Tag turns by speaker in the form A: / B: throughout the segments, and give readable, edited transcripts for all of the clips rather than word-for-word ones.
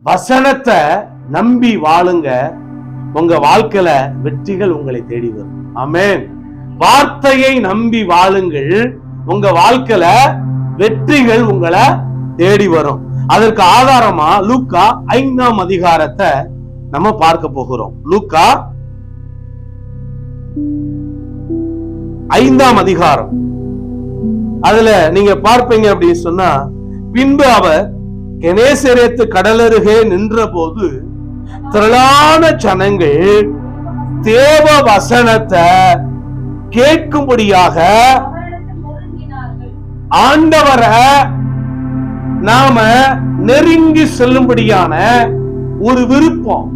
A: வசனத்தை நம்பி வாழுங்க. உங்க வாழ்க்கையில வெற்றிகள் உங்களை தேடி வரும். ஆமென். வார்த்தையை நம்பி வாழுங்கள். உங்க வாழ்க்கையில வெற்றிகள் உங்களை தேடி வரும். அதற்கு ஆதாரமா லூக்கா 5ஆம் அதிகாரத்தை நம்ம பார்க்க போகிறோம். லூக்கா 5ஆம் அதிகாரம். அதுல நீங்க பார்ப்பீங்க அப்படின்னு சொன்னா, பின்பு அவர் கெனேசரேத்து கடலருகே நின்ற போது திரளான ஜனங்கள் தேவ வசனத்தை கேட்கும்படியாக ஆண்டவரை நாம நெருங்கி செல்லும்படியான ஒரு விருப்பம்,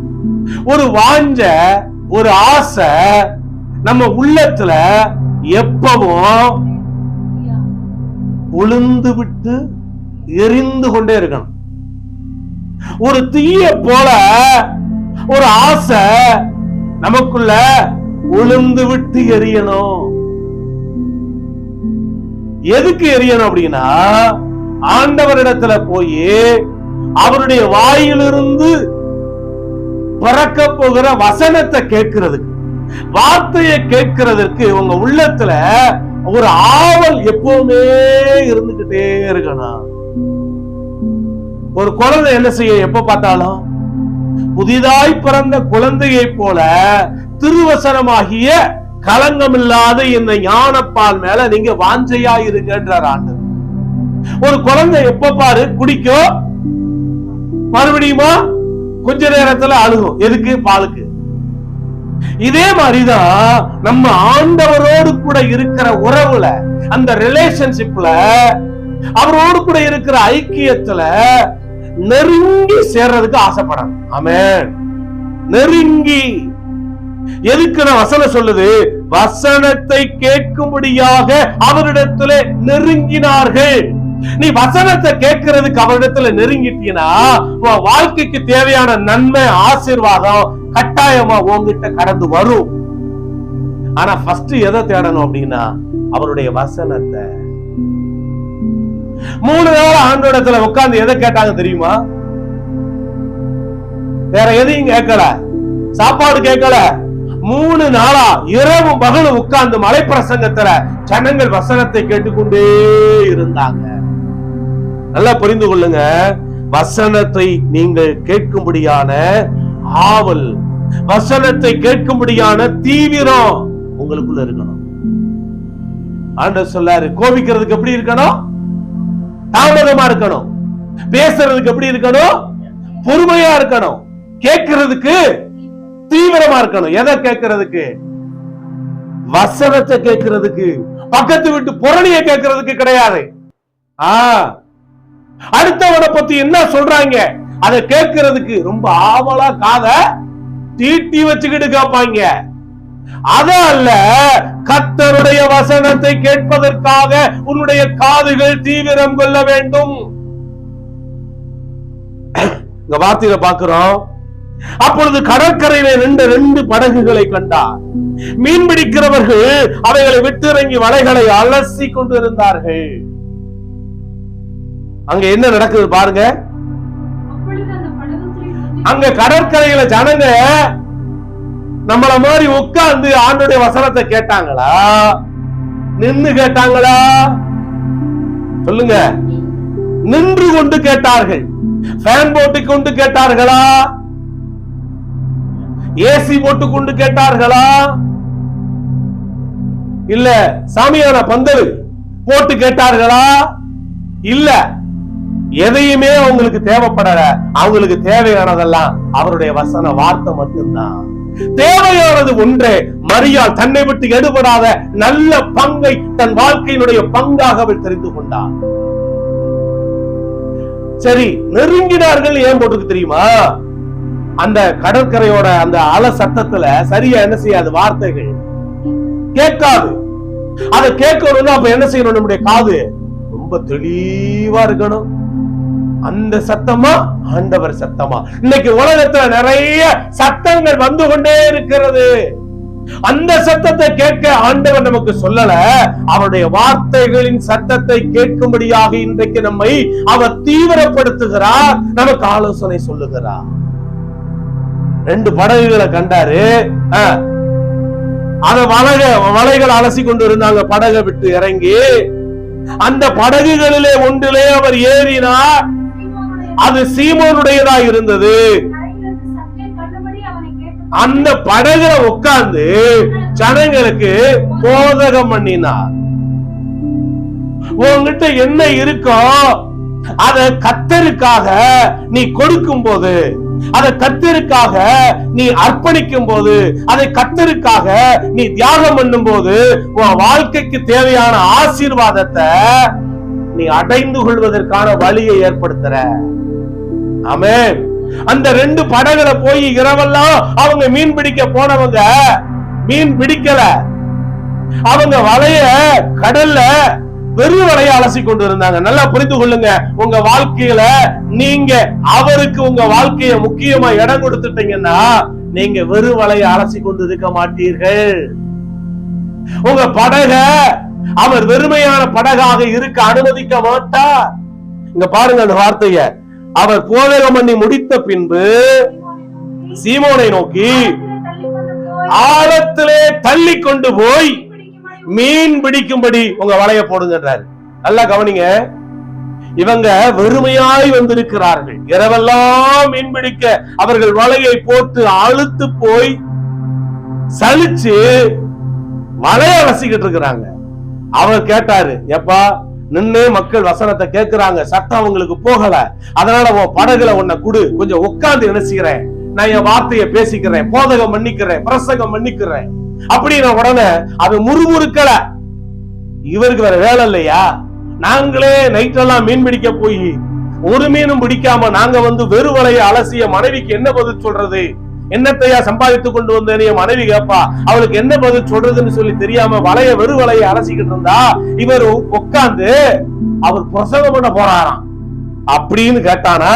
A: ஒரு வாஞ்ச, ஒரு ஆசை நம்ம உள்ளத்துல எப்பவும் உளுந்து விட்டு எரிந்து கொண்டே இருக்கணும். ஒரு தீய போல ஒரு ஆசை நமக்குள்ள உளுந்து விட்டு எரியணும். எதுக்கு எரியணும் அப்படின்னா, ஆண்டவரிடத்துல போய் அவருடைய வாயிலிருந்து பிறக்க போகிற வசனத்தை கேட்கிறதுக்கு, வார்த்தையை கேட்கிறதுக்கு உங்க உள்ளத்துல ஒரு ஆவல் எப்பவுமே இருந்துகிட்டே இருக்கணும். ஒரு குழந்தை என்ன செய்ய, எப்ப பார்த்தாலும் புதிதாய் பிறந்த குழந்தையை போல திருவசனமாகிய களங்கமில்லாத இந்த ஞானப்பால் மேல நீங்க வாஞ்சையா இருங்கன்றார் ஆண்டவர். ஒரு குழந்தை எப்ப பாரு குடிக்கும், மறுபடியுமா கொஞ்ச நேரத்துல அழுகும். எதுக்கு? பாலுக்கு. இதே மாதிரிதான் நம்ம ஆண்டவரோடு கூட இருக்கிற உறவுல, அந்த ரிலேஷன்ஷிப்ல, அவரோடு கூட இருக்கிற ஐக்கியத்துல நெருங்கி சேர்றதுக்கு ஆசைப்படணும். ஆமென். நெருங்கி. எதுக்கு நான் வசனம் சொல்லுது? வசனத்தை கேட்கும்படியாக அவரிடத்துல நெருங்கினார்கள். நீ வசனத்தை கேட்கறதுக்கு அவரிடத்துல நெருங்கிட்டீங்கன்னா உன் வாழ்க்கைக்கு தேவையான நன்மை, ஆசீர்வாதம் கட்டாயமா உன்கிட்ட கடந்து வரும். ஆனா ஃபர்ஸ்ட் எதை தேடணும் அப்படின்னா, அவருடைய வசனத்தை. 3 நாள் ஆண்டோடத்துல உட்கார்ந்து எதை கேட்டாங்க தெரியுமா? வேற எதையும் கேட்கல, சாப்பாடு கேட்கல. 3 நாளா இரவும் பகலும் உட்கார்ந்து மலை பிரசங்கத்துல ஜனங்கள் வசனத்தை கேட்டுக்கொண்டே இருந்தாங்க. நல்லா புரிந்து கொள்ளுங்க. வசனத்தை நீங்கள் கேட்கும்படியான ஆவல், வசனத்தை கேட்கும்படியான தீவிரம் உங்களுக்குள்ள இருக்கணும். ஆண்டவர் சொல்லாரு, கோபிக்கிறதுக்கு எப்படி இருக்கணும்? தாமதமா இருக்கணும். பேசுறதுக்கு எப்படி இருக்கணும்? பொறுமையா இருக்கணும். கேட்கிறதுக்கு தீவிரமா இருக்கணும். எதை கேட்கிறதுக்கு? வசனத்தை கேட்கிறதுக்கு. பக்கத்து விட்டு புரணிய கேட்கிறதுக்கு கிடையாது. அடுத்தவனை பத்தி என்ன சொல்றாங்க அதை கேட்கிறதுக்கு ரொம்ப ஆவலா காத தீட்டி வச்சுக்கிட்டு கேட்பாங்க. அத அல்ல, கர்த்தருடைய வசனத்தை கேட்பதற்காக உன்னுடைய காதுகள் தீவிரம் கொள்ள வேண்டும். இந்த வார்த்தையில பார்க்கிறோம். அப்பொழுது கடற்கரையில 2 படகுகளை கண்டார். மீன் பிடிக்கிறவர்கள் அவைகளை விட்டு இறங்கி வலைகளை அலசி கொண்டு இருந்தார்கள். அங்க என்ன நடக்குது பாருங்க. அங்க கடற்கரையில ஜனங்க நம்மள மாதிரி உட்கார்ந்து ஆண்டோடைய வசனத்தை கேட்டாங்களா? நின்னு கேட்டாங்களா? சொல்லுங்க. நின்று கொண்டு கேட்டார்கள். ஃபேன் போட்டு கொண்டு கேட்டார்களா? ஏசி போட்டு கொண்டு கேட்டார்களா? இல்ல சாமியான பந்தல் போட்டு கேட்டார்களா? இல்ல. எதையுமே அவங்களுக்கு தேவைப்படல. அவங்களுக்கு தேவையானதெல்லாம் அவருடைய வசன வார்த்தை மட்டும்தான். தேவையானது ஒன்றே. மரியாள் தன்னை விட்டு எடுபடாத நல்ல பங்கை தன் வாழ்க்கையினுடைய பங்காக அவள் தெரிந்து கொண்டார். சரி, நெருங்கினார்கள் ஏன் போட்டுருக்கு தெரியுமா? அந்த கடற்கரையோட அந்த அலை சத்தத்துல சரியா என்ன செய்யாது? வார்த்தைகள் கேட்காது. அதை கேட்கணும்னா அப்ப என்ன செய்யணும்? நம்முடைய காது ரொம்ப தெளிவா இருக்கணும். அந்த சத்தமா ஆண்டவர் சத்தமா? இன்னைக்கு உலகத்துல நிறைய சத்தங்கள் வந்து கொண்டே இருக்கிறது. அந்த சத்தத்தை கேட்க ஆண்டவர் நமக்கு சொல்லல, அவருடைய வார்த்தைகளின் சத்தத்தை கேட்கும்படியாக இன்றைக்கு நம்மை அவர் தீவிரப்படுத்துகிறார், நமக்கு ஆலோசனை சொல்லுகிறார். 2 படகுகளை கண்டாரு. அத வலைகள் அலசி கொண்டு இருந்தாங்க. படகை விட்டு இறங்கி அந்த படகுகளிலே ஒன்றிலே அவர் ஏறினார். அது சீமோனுடையதா இருந்தது. அந்த படகுல உட்கார்ந்து ஜனங்களுக்கு போதகம் பண்ணினார். உங்ககிட்ட என்ன இருக்கோ அத கர்த்தருக்காக நீ கொடுக்கும் போது, அதை கர்த்தருக்காக நீ அர்ப்பணிக்கும் போது, அதை கர்த்தருக்காக நீ தியாகம் பண்ணும் போது, உன் வாழ்க்கைக்கு தேவையான ஆசீர்வாதத்தை நீ அடைந்து கொள்வதற்கான வழியை ஏற்படுத்துற. ஆமென். அந்த 2 படகுல போய் இரவெல்லாம் அவங்க மீன் பிடிக்க போனவங்க மீன் பிடிக்கல. அவங்க வலைய கடல்ல வெறும் வலைய அலசி கொண்டு இருந்தாங்க. நல்லா புரிந்து கொள்ளுங்க. உங்க வாழ்க்கையில நீங்க அவருக்கு உங்க வாழ்க்கைய முக்கியமா இடம் கொடுத்துட்டீங்கன்னா நீங்க வெறும் வலைய அலசி கொண்டு இருக்க மாட்டீர்கள். உங்க படக அவர் வெறுமையான படகாக இருக்க அனுமதிக்க மாட்டார். இங்க பாருங்க அந்த வார்த்தைய. அவர் போதகம் பண்ணி முடித்த பின்பு சீமோனை நோக்கி ஆழத்திலே தள்ளி கொண்டு போய் மீன் பிடிக்கும்படி உங்க வலைய போடுங்கன்றாரு. நல்லா கவனிங்க. இவங்க வெறுமையாய் வந்திருக்கிறார்கள். இரவெல்லாம் மீன் பிடிக்க அவர்கள் வலையை போட்டு அழுத்து போய் சலிச்சு வலைய வசிக்கிட்டு இருக்கிறாங்க. அவர் கேட்டாரு, எப்பா நின்னு மக்கள் வசனத்தை கேட்கிறாங்க, சட்டம் அவங்களுக்கு போகல, அதனால உன் படகுல உன்னை குடு, கொஞ்சம் உட்கார்ந்து நினைச்சுக்கிறேன், நான் என் வார்த்தையை பேசிக்கிறேன், போதகம் மன்னிக்கிறேன், பிரசங்கம் மன்னிக்கிறேன் அப்படின்னு உடனே அது முறுமுறுக்கல. இவருக்கு வேற வேலை இல்லையா? நாங்களே நைட்டெல்லாம் மீன் பிடிக்க போய் ஒரு மீனும் பிடிக்காம நாங்க வந்து வெறு வலையை அலசிய மனைவிக்கு என்ன பதில் சொல்றது? என்னத்தையா சம்பாதித்து கொண்டு வந்தேன் என் மனைவி கேப்பா, அவளுக்கு என்ன பதில் சொல்றதுன்னு சொல்லி தெரியாம வெறு வலையை அலசிக்கிட்டு இருந்தா இவர் உட்கார்ந்து அவர் பிரசங்கம் பண்ண போறாராம் அப்படின்னு கேட்டானா?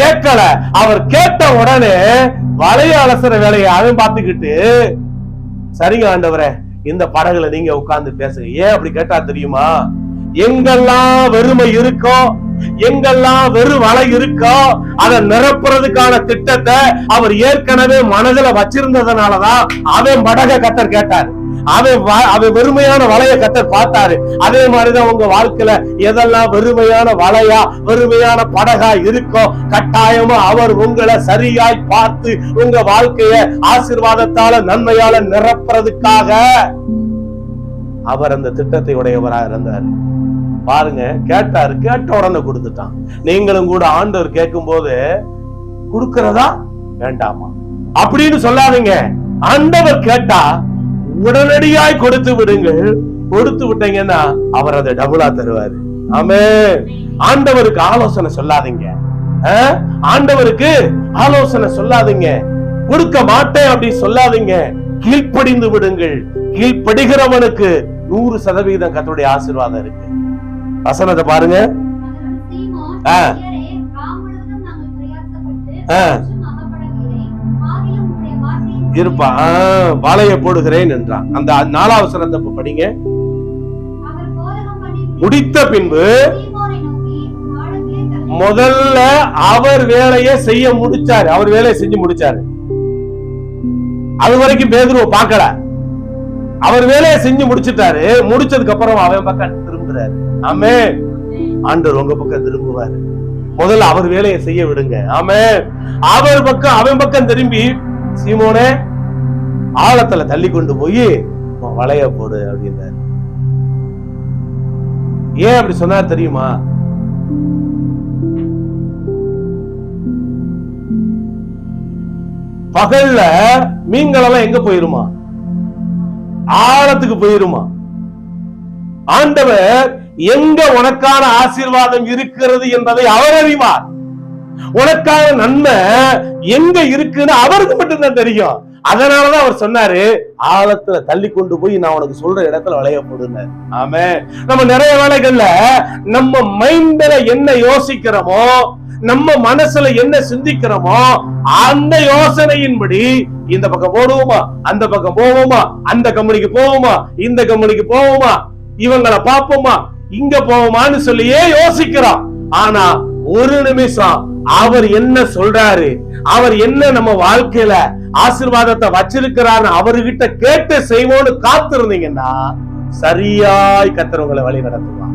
A: கேட்கல. அவர் கேட்ட உடனே வலைய அலசுற வேலையை அவன் பார்த்துக்கிட்டு, சரிங்க ஆண்டவரே இந்த படகுல நீங்க உட்கார்ந்து பேசுங்க. ஏன் அப்படி கேட்டா தெரியுமா? எங்கெல்லாம் வெறுமை இருக்கோ, எங்கெல்லாம் வெறும் வலை இருக்கோ அதை நிரப்புறதுக்கான திட்டத்தை அவர் ஏற்கனவே மனதில வச்சிருந்ததுனாலதான் அவன் படகை கர்த்தர் கேட்டார். அவன் வெறுமையான வலைய கர்த்தர் பார்த்தாரு. அதே மாதிரிதான் உங்க வாழ்க்கையில எதெல்லாம் வெறுமையான வலையா வெறுமையான படகா இருக்கோ கட்டாயமா அவர் உங்களை சரியாய் பார்த்து உங்க வாழ்க்கைய ஆசீர்வாதத்தால நன்மையால நிரப்புறதுக்காக அவர் அந்த திட்டத்தை உடையவராக இருந்தார். பாருங்க, கேட்டாரு, கேட்ட உடனே கொடுத்துட்டான். நீங்களும் கூட ஆண்டவர் கேட்கும் போது கொடுக்கிறதா வேண்டாமா அப்படின்னு சொல்லாதீங்க. ஆண்டவர் கேட்டா உடனடியாய் கொடுத்து விடுங்கள். கொடுத்து விட்டீங்கன்னா அவர் அதை டபுளா தருவாரு. ஆமென். ஆண்டவருக்கு ஆலோசனை சொல்லாதீங்க. ஆண்டவருக்கு ஆலோசனை சொல்லாதீங்க. கொடுக்க மாட்டேன் அப்படி சொல்லாதீங்க. கீழ்ப்படிந்து விடுங்கள். கீழ்ப்படுகிறவனுக்கு 100% கர்த்தருடைய ஆசீர்வாதம் இருக்கு. வசனத்தை பாருங்க. இருப்பா வலைய போடுகிறேன் என்றான். அந்த 4வது வசனத்தை படிங்க. முடித்த பின்பு முதல்ல அவர் வேலையை செய்ய முடிச்சாரு. அவர் வேலையை செஞ்சு முடிச்சாரு. அது வரைக்கும் பேதுருவை பார்க்கல. அவர் வேலையை செஞ்சு முடிச்சுட்டாரு. முடிச்சதுக்கு அப்புறம் அவன் பக்கம் திரும்புறாரு. ஆமென். ஆண்டவர் உங்க பக்கம் திரும்புவாரு. முதல்ல அவர் வேலையை செய்ய விடுங்க. ஆமென். அவர் பக்கம் அவன் பக்கம் திரும்பி, சீமோனே ஆழத்துல தள்ளி கொண்டு போய் வலைய போடு அப்படின்னாரு. ஏன் அப்படி சொன்னார் தெரியுமா? பகல்ல மீன்கள் எல்லாம் எங்க போயிருமா? ஆழத்துக்கு போயிருமா? ஆண்டவர் எங்க உனக்கான ஆசீர்வாதம் இருக்கிறது என்பதை அவர் அறிவார். உனக்கான நன்மை எங்க இருக்குன்னு அவருக்கு மட்டும்தான் தெரியும். அதனாலதான் அவர் சொன்னாரு, ஆழத்துல தள்ளி கொண்டு போய் நான் உனக்கு சொல்ற இடத்துல வளைய போடுனாரு. ஆமே. நம்ம நிறைய வேலைகள்ல நம்ம மைண்ட்ல என்ன யோசிக்கிறோமோ, நம்ம மனசுல என்ன சிந்திக்கிறோமோ அந்த யோசனையின்படி இந்த பக்கம் போடுவோமா, அந்த பக்கம் போவோமா, அந்த கம்பெனிக்கு போவோமா, இந்த கம்பெனிக்கு போவோமா, இவங்களை பார்ப்போமா, இங்க போவோமான்னு சொல்லியே யோசிக்கிறான். ஆனா ஒரு நிமிஷம் அவர் என்ன சொல்றாரு, அவர் என்ன நம்ம வாழ்க்கையில ஆசீர்வாதத்தை வச்சிருக்கிறாரு அவர்கிட்ட கேட்டு செய்வோன்னு காத்திருந்தீங்கன்னா சரியாய் கர்த்தர் உங்களை வழி நடத்துவான்.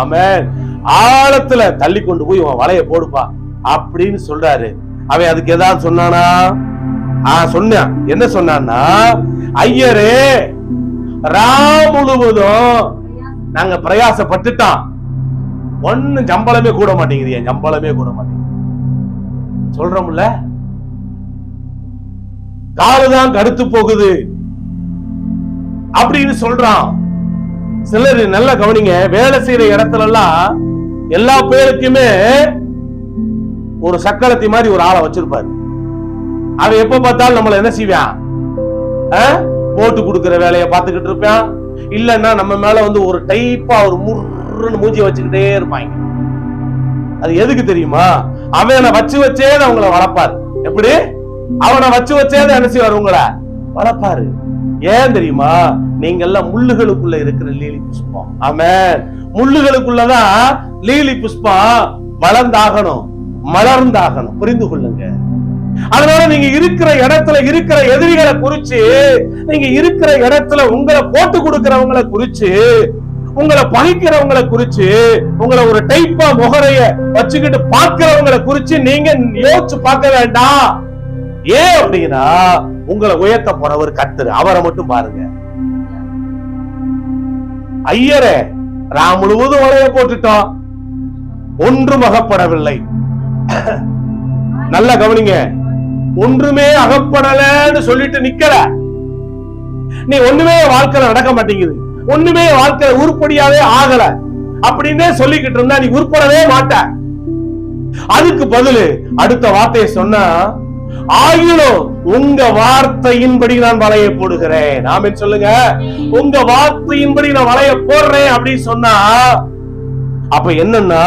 A: ஆமென். ஆழத்துல தள்ளி கொண்டு போய் உன் வலைய போடுப்பா அப்படின்னு சொல்றாரு. அவன் அதுக்கு ஏதாவது சொன்னானா? சொன்னான். என்ன சொன்னான்னா, ஐயரே முழுவதும் நாங்க பிரயாசப்பட்டுட்டான், ஒன்னும் சம்பளமே கூட மாட்டேங்குது, என் சம்பளமே கூட மாட்டேங்குது சொல்றோம்ல, காலுதான் கடுத்து போகுது அப்படின்னு சொல்றான். சிலர் நல்லா கவனிங்க, வேலை செய்யற இடத்துல எல்லாம் எல்லா பேருக்குமே ஒரு சக்கரத்தி மாதிரி ஒரு ஆளை வச்சிருப்பாரு. அவன் எப்ப பார்த்தாலும் நம்மள என்ன செய்வான், போட்டு கொடுக்கிற வேலையை பார்த்துக்கிட்டு இருப்பான். இல்லன்னா நம்ம மேல வந்து ஒரு டைப்பா ஒரு முருன்னு மூஞ்சி வச்சுக்கிட்டே இருப்பாங்க. அது எதுக்கு தெரியுமா? அவனை வச்சு வச்சே அவங்கள வளர்ப்பாரு. எப்படி? அவனை வச்சு வச்சே என்ன செய்வார், உங்களை வளர்ப்பாரு. ஏன் தெரியுமா? நீங்க எல்லாம் முள்ளுகளுக்குள்ள இருக்கிற லீலி புஷ்பம். ஆமென். முள்ளுகளுக்குள்ளதான் லீலி புஷ்பம் வளர்ந்தாகணும், மலர்ந்தாகணும். புரிந்து கொள்ளுங்க. அதனால நீங்க இருக்கிற இடத்துல இருக்கிற எதிரிகளை குறிச்சு, நீங்க இருக்கிற இடத்துல உங்களை போட்டு கொடுக்கிறவங்களை குறிச்சு, உங்களை பகைக்கிறவங்களை குறிச்சு, உங்களை ஒரு டைப்பா முகரைய வச்சுக்கிட்டு பார்க்கிறவங்களை குறிச்சு நீங்க யோசிச்சு பார்க்க வேண்டாம். ஏன் அப்படின்னா, உங்களை உயர்த்த போறவர் கர்த்தர், அவரை மட்டும் பாருங்க. ஐயரே முழுவதும் வலைய போட்டுட்டோம், ஒன்றும் அகப்படவில்லை. நல்லா கவனிங்க, ஒன்றுமே அகப்படலன்னு சொல்லிட்டு நிக்கல. நீ ஒண்ணுமே வாழ்க்கையில நடக்க மாட்டேங்குது, ஒண்ணுமே வாழ்க்கையில உருப்படியாவே ஆகல அப்படின்னே சொல்லிக்கிட்டு இருந்தா நீ உருப்படவே மாட்ட. அதுக்கு பதில் அடுத்த வார்த்தையை சொன்னா, ஆகிலும் உங்க வார்த்தையின்படி நான் வலைய போடுகிறேன். ஆமென் சொல்லுங்க. உங்க வார்த்தையின்படி நான் வலைய போடுறேன் அப்படின்னு சொன்னா, அப்ப என்னன்னா,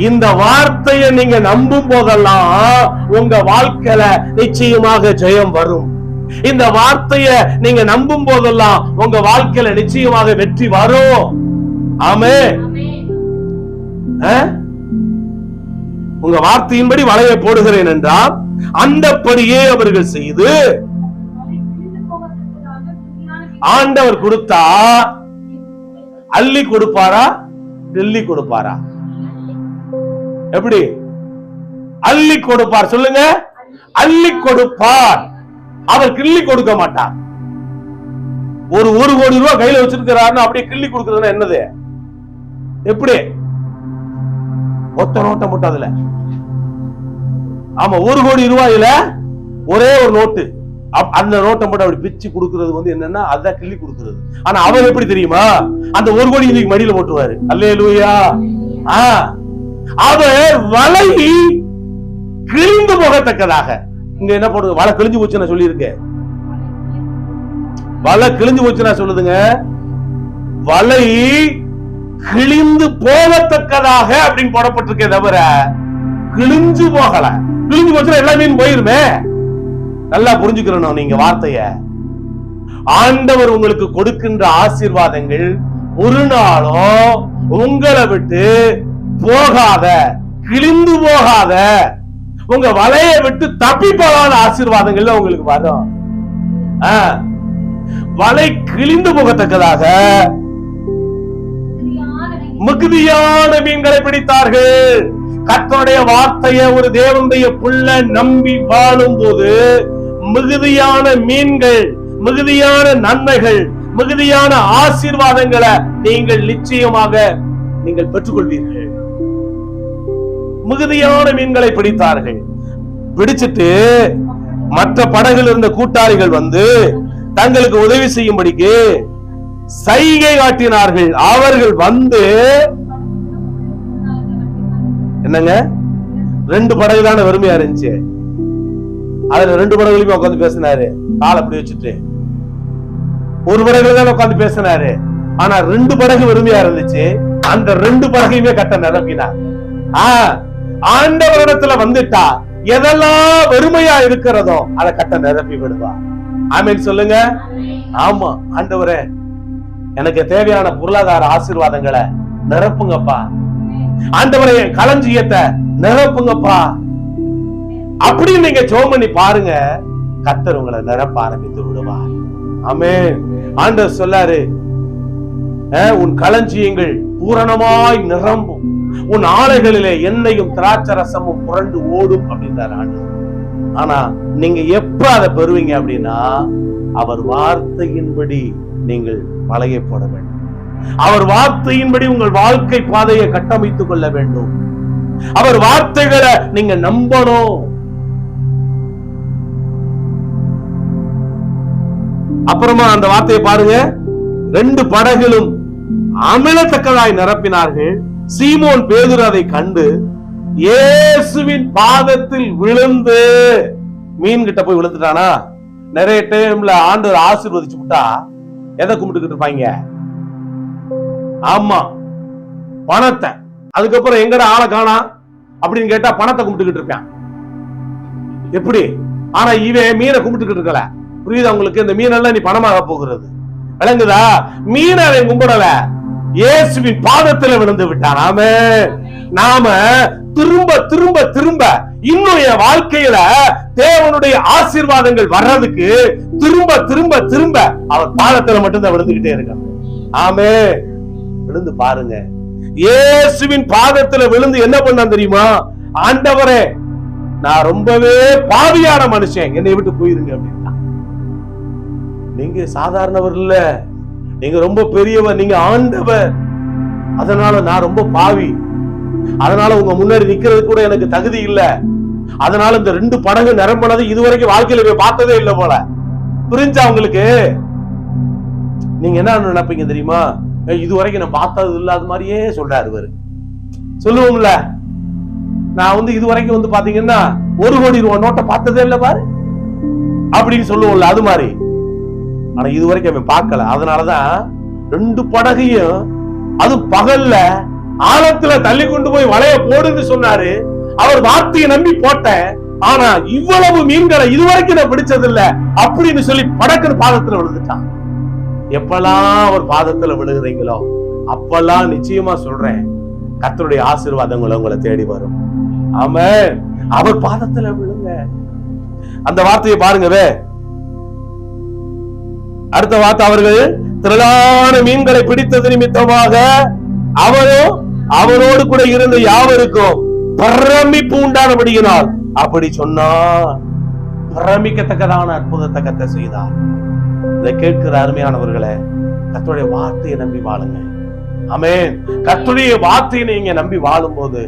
A: இந்த வார்த்தையை நீங்க நம்பும் போதெல்லாம் உங்க வாழ்க்கையில நிச்சயமாக ஜெயம் வரும். இந்த வார்த்தைய நீங்க நம்பும் போதெல்லாம் உங்க வாழ்க்கையில நிச்சயமாக வெற்றி வரும். ஆமென். உங்க வார்த்தையின்படி வலைய போடுகிறேன் என்றால் அந்தப்படியே அவர்கள் செய்து, ஆண்டவர் கொடுத்தா அள்ளி கொடுப்பாரா, கிள்ளி கொடுப்பாரா? எப்படி? அள்ளி கொடுப்பார். சொல்லுங்க, அள்ளி கொடுப்பார். அவர் கிள்ளி கொடுக்க மாட்டார். ஒரு கோடி ரூபாய் கையில வச்சிருக்கிறாருன்னு அப்படியே கிள்ளி கொடுக்கறதுன்னா என்னது? எப்படி? ஒத்த நோட்டை மட்டும் அதுல. ஆமா, 1 கோடி ரூபாயில ஒரே ஒரு நோட்டு, அந்த நோட்டை மட்டும் அப்படி பிச்சு கொடுக்கிறது வந்து என்னன்னா அதான் கிள்ளி கொடுக்கிறது. ஆனா அவர் எப்படி தெரியுமா? அந்த 1 கோடி இன்னைக்கு மடியில போட்டுருவாரு. அல்லேலூயா. அவர் வலை கிழிந்து போகத்தக்கதாக. இங்க என்ன போடுங்க, வலை கிழிஞ்சு போச்சு நான் சொல்லியிருக்கேன். வலை கிழிஞ்சு போச்சு நான் சொல்லுதுங்க. வலை கிழிந்து போகத்தக்கதாக அப்படின்னு போடப்பட்டிருக்கே தவிர கிழிஞ்சு போகல. கிழிஞ்சு போச்சுன்னா எல்லா மீன் போயிருமே. நல்லா புரிஞ்சுக்கிறோம் நீங்க வார்த்தைய. ஆண்டவர் உங்களுக்கு கொடுக்கின்ற ஆசீர்வாதங்கள் ஒரு நாளும் உங்களை விட்டு போகாத, கிழிந்து போகாத, உங்க வலைய விட்டு தப்பி போகாத ஆசீர்வாதங்கள் உங்களுக்கு வரும். வலை கிழிந்து போகத்தக்கதாக மிகுதியான மீன்களை பிடித்தார்கள். கர்த்தருடைய வார்த்தைய ஒரு தேவனுடைய பிள்ளை நம்பி வாழும் போது மிகுதியான மீன்கள், மிகுதியான நன்மைகள், மிகுதியான ஆசீர்வாதங்களை நீங்கள் நிச்சயமாக நீங்கள் பெற்றுக்கொள்வீர்கள். மிகுதியான மீன்களை பிடித்தார்கள். பிடிச்சிட்டு மற்ற படகுல இருந்த கூட்டாளிகள் வந்து தங்களுக்கு உதவி செய்யும்படிக்கு சைகை காட்டினார்கள். அவர்கள் வந்து என்னங்க, 2 படகு தானே வெறுமையா இருந்துச்சு. அதுல 2 படகுலையுமே உட்காந்து பேசினாரு, கால் அப்படி வச்சுட்டு. ஒரு படகுல தான் உட்காந்து பேசினாரு. ஆனா 2 படகு வெறுமையா இருந்துச்சு. அந்த 2 படகையுமே கட்ட நிரப்பினார். ஆண்டவரிடத்துல வந்துட்டா எதெல்லாம் வெறுமையா இருக்கிறதோ அதை கட்ட நிரப்பி விடுவார். ஆமென் சொல்லுங்க. ஆமா ஆண்டவரே, எனக்கு தேவையான பொருளாதார ஆசீர்வாதங்களை நிரப்புங்கப்பா. ஆண்டவரே, களஞ்சியத்தை நிரப்புங்கப்பா அப்படின்னு நீங்க ஜெபம் பண்ணி பாருங்க. கர்த்தர் உங்களை நிரப்ப ஆரம்பித்து விடுவார். ஆமென். ஆண்டவர் சொல்லாரு, உன் களஞ்சியங்கள் பூரணமாய் நிரம்பும், உன் ஆலைகளிலே எண்ணெயும் திராட்சை ரசமும் புரண்டு ஓடும் அப்படின்றார் ஆண்டவர். ஆனா நீங்க எப்ப அதை பெறுவீங்க அப்படின்னா, அவர் வார்த்தையின்படி நீங்கள் வலையை போட வேண்டும். அவர் வார்த்தையின்படி உங்கள் வாழ்க்கை பாதையை கட்டமைத்துக் கொள்ள வேண்டும். அவர் வார்த்தைகளை நீங்க நம்பணும். அப்புறமா அந்த வார்த்தையை பாருங்க, 2 படகுகளும் அமிலத்தக்கதாய் நிரப்பினார்கள். சீமோன் பேதுரு அதை கண்டு இயேசுவின் பாதத்தில் விழுந்து, மீன் கிட்ட போய் விழுந்துட்டானா? நிறைய டைம்ல ஆண்டவர் ஆசீர்வதிச்சு விட்டா எதை கும்பிட்டுக்கிட்டு இருப்பாங்க? ஆமா, பணத்தை. அதுக்கப்புறம் எங்கடா ஆளை காணா அப்படின்னு கேட்டா பணத்தை கும்பிட்டுக்கிட்டு இருப்பான். எப்படி? ஆனா இவன் மீனை கும்பிட்டுக்கிட்டு இருக்கல. புரியுதா உங்களுக்கு? இந்த மீனெல்லாம் நீ பணமாக போகிறது விளங்குதா? மீனை அவன் கும்பிடல, இயேசுவின் பாதத்துல விழுந்து விட்டான். ஆமென். நாம திரும்ப திரும்ப திரும்ப இன்னும் என் வாழ்க்கையில தேவனுடைய ஆசீர்வாதங்கள் வர்றதுக்கு திரும்ப திரும்ப திரும்ப அவர் பாதத்துல மட்டும்தான் விழுந்துகிட்டே இருக்கான். ஆமென். விழுந்து பாருங்க. இயேசுவின் பாதத்துல விழுந்து என்ன பண்ணான் தெரியுமா? ஆண்டவரே, நான் ரொம்பவே பாவியான மனுஷன், என்னை விட்டு போயிருங்க அப்படின்னா. நீங்க சாதாரணவர் இல்ல, நீங்க ரொம்ப பெரியவர், நீங்க ஆண்டவர். அதனால நான் ரொம்ப பாவி, அதனால உங்க முன்னாடி நிக்கிறது கூட எனக்கு தகுதி இல்ல. அதனால இந்த 2 படகு நிரம்பினது இதுவரைக்கும் வாழ்க்கையில போய் பார்த்ததே இல்ல போல. புரிஞ்சா உங்களுக்கு? நீங்க என்ன நினைப்பீங்க தெரியுமா? இதுவரைக்கும் நான் பார்த்தது இல்லாத மாதிரியே சொல்றாரு இவரு. சொல்லுவோம்ல, நான் இதுவரைக்கும் பாத்தீங்கன்னா 1 கோடி ரூபாய் நோட்டை பார்த்ததே இல்ல பாரு அப்படின்னு சொல்லுவோம்ல, அது மாதிரி. ஆனா இதுவரைக்கும் அவன் பார்க்கல. அதனாலதான் 2 படகையும் அது பகல்ல ஆழத்துல தள்ளி கொண்டு போய் வலைய போடுன்னு சொன்னாரு. அவர் வார்த்தையை நம்பி போட்டேன், ஆனா இவ்வளவு மீன்களை இதுவரைக்கும் நான் பிடிச்சது இல்ல அப்படின்னு சொல்லி படக்குன்னு பாதத்துல விழுந்துட்டான். எப்பெல்லாம் அவர் பாதத்துல விழுகிறீங்களோ அப்பெல்லாம் நிச்சயமா சொல்றேன், கர்த்தருடைய ஆசீர்வாதங்கள் உங்களை தேடி வரும். ஆமென். அவர் பாதத்துல விழுங்க. அந்த வார்த்தையை பாருங்கவே. அடுத்த வார்த்தை, அவர்கள் திரளான மீன்களை பிடித்தது நிமித்தமாக அவரும் அவரோடு கூட இருந்த யாவருக்கும் பிரமிப்பு உண்டானபடியினால் அப்படி சொன்னார். பிரமிக்கத்தக்கதான அற்புதத்தை கர்த்தர் செய்தார். இதை கேட்கிற அருமையானவர்களே, கர்த்தருடைய வார்த்தையை நம்பி வாழுங்க. ஆமென். கர்த்தருடைய வார்த்தையை நீங்க நம்பி வாழும் போது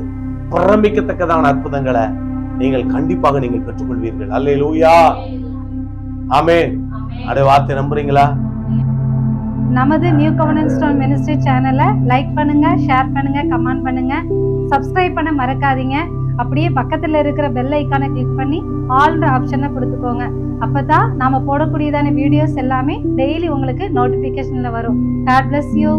A: பிரமிக்கத்தக்கதான அற்புதங்களை நீங்கள் கண்டிப்பாக நீங்கள் பெற்றுக்கொள்வீர்கள். அல்லேலூயா. ஆமென். அடைய வார்த்தை நம்புறீங்களா?
B: நமது நியூ கவர்னன்ஸ் ஸ்டோன் மினிஸ்ட்ரி சேனலை லைக் பண்ணுங்க, ஷேர் பண்ணுங்க, கமெண்ட் பண்ணுங்க, சப்ஸ்கிரைப் பண்ண மறக்காதீங்க. அப்படியே பக்கத்துல இருக்கிற பெல் ஐக்கானை கிளிக் பண்ணி ஆல்ன்ற ஆப்ஷனை கொடுத்துக்கோங்க. அப்பதான் நாம போடக்கூடியதான வீடியோஸ் எல்லாமே டெய்லி உங்களுக்கு நோட்டிபிகேஷன்ல வரும். God bless you.